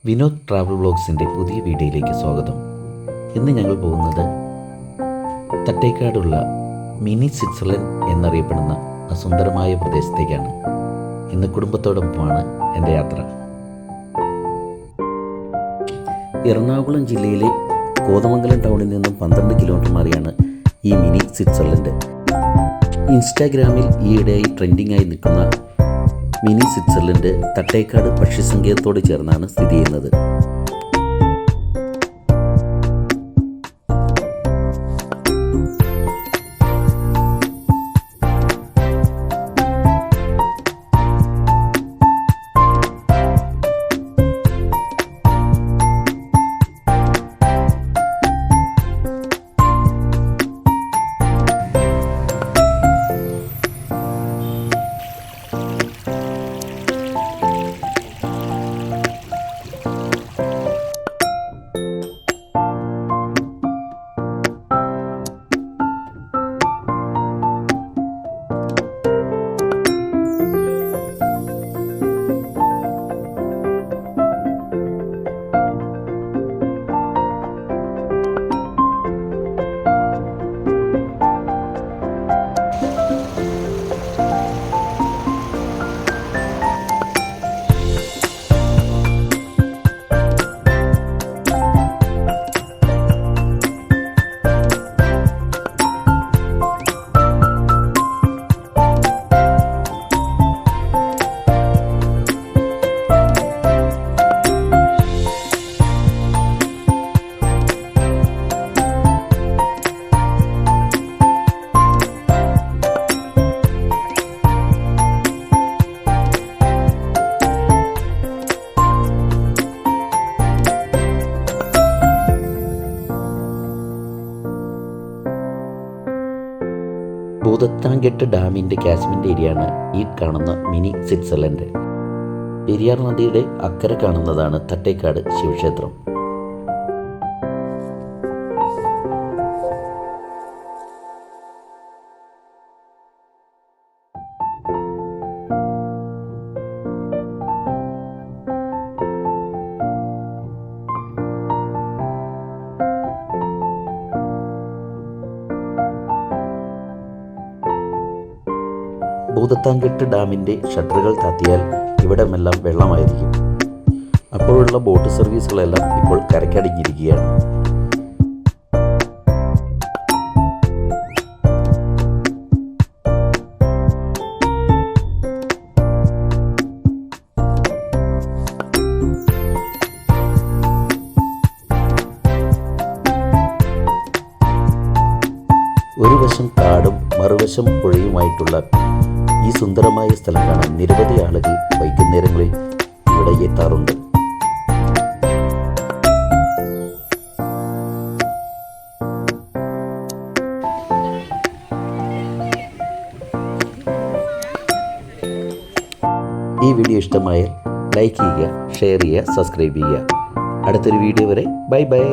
Vinod travel വ്ളോഗ്സിൻ്റെ പുതിയ വീഡിയോയിലേക്ക് സ്വാഗതം. ഇന്ന് ഞങ്ങൾ പോകുന്നത് തട്ടേക്കാടുള്ള മിനി സ്വിറ്റ്സർലൻഡ് എന്നറിയപ്പെടുന്ന ആ സുന്ദരമായ പ്രദേശത്തേക്കാണ്. ഇന്ന് കുടുംബത്തോടൊപ്പമാണ് എൻ്റെ യാത്ര. എറണാകുളം ജില്ലയിലെ കോതമംഗലം ടൗണിൽ നിന്നും 12 കിലോമീറ്റർ മാറിയാണ് ഈ മിനി സ്വിറ്റ്സർലൻഡ്. ഇൻസ്റ്റാഗ്രാമിൽ ഈയിടെയായി ട്രെൻഡിംഗ് ആയി നിൽക്കുന്ന മിനി സ്വിറ്റ്സർലൻഡ് തട്ടേക്കാട് പക്ഷിസങ്കേതത്തോട് ചേർന്നാണ് സ്ഥിതി ചെയ്യുന്നത്. ഭൂതത്താൻകെട്ട് ഡാമിൻ്റെ കാച്ച്മെൻ്റ് ഏരിയയാണ് ഈ കാണുന്ന മിനി സ്വിറ്റ്സർലൻഡ്. പെരിയാർ നദിയുടെ അക്കരെ കാണുന്നതാണ് തട്ടേക്കാട് ശിവക്ഷേത്രം. ഭൂതത്താൻകെട്ട് ഡാമിൻ്റെ ഷട്ടറുകൾ താത്തിയാൽ ഇവിടമെല്ലാം വെള്ളമായിരിക്കും. അപ്പോഴുള്ള ബോട്ട് സർവീസുകളെല്ലാം ഇപ്പോൾ കരക്കടിഞ്ഞിരിക്കുകയാണ്. ഒരു വശം കാടും മറുവശം പുഴയുമായിട്ടുള്ള ഈ സുന്ദരമായ സ്ഥലം കാണാൻ നിരവധി ആളുകൾ വൈകുന്നേരങ്ങളിൽ ഇവിടെ എത്താറുണ്ട്. ഈ വീഡിയോ ഇഷ്ടമായാൽ ലൈക്ക് ചെയ്യുക, ഷെയർ ചെയ്യുക, സബ്സ്ക്രൈബ് ചെയ്യുക. അടുത്തൊരു വീഡിയോ വരെ ബൈ ബൈ.